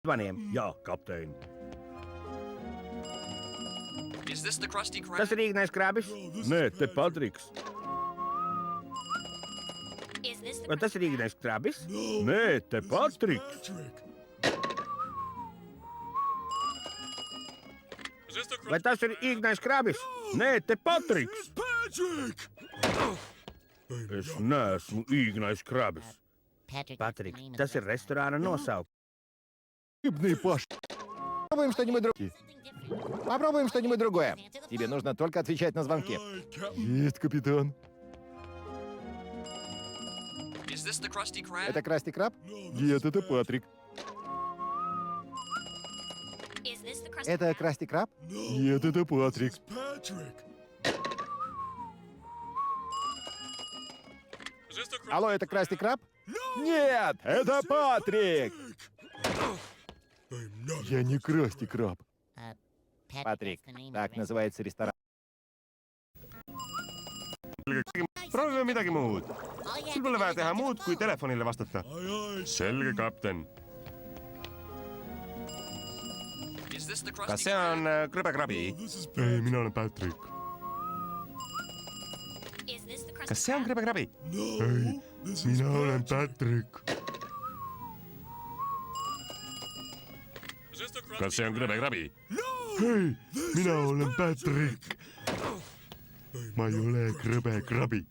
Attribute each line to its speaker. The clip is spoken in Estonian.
Speaker 1: vanem. Ja, kaptein.
Speaker 2: Is this the Krusty Krab?
Speaker 1: Tas ir īgnais krabis? Nē, te Patriks. Vai tas ir īgnais krabis? Nē, te Patriks. Vai tas ir īgnais krabis? Nē, te Patriks. Es neesmu īgnais krabis. Patrik, tas ir restorāna nosaukums.
Speaker 3: Рыбный паш. Попробуем что-нибудь другое. Попробуем что-нибудь другое. Тебе нужно только отвечать на звонки. Есть, капитан.
Speaker 2: Is this the Krusty Krab?
Speaker 3: Это Красти Краб? Нет, это Патрик. Это Красти Краб? Нет, это Патрик. Алло, это Красти Краб? Нет, это Патрик. Я не Красти Краб. Патрик, так называется ресторан.
Speaker 4: Proovime midagi muud. Sul pole vaja teha muud, kui telefonile vastata. Selge, kapten.
Speaker 2: Is this the
Speaker 4: Kas
Speaker 2: Krusty
Speaker 4: see on
Speaker 2: Krab?
Speaker 4: krõbekrabi? Ei, mina olen Patrick. Kas see on krõbekrabi? Ei, mina olen Patrick. Kas see on krõbekrabi? Ei, mina olen Patrick. Ma ei ole krõbekrabi.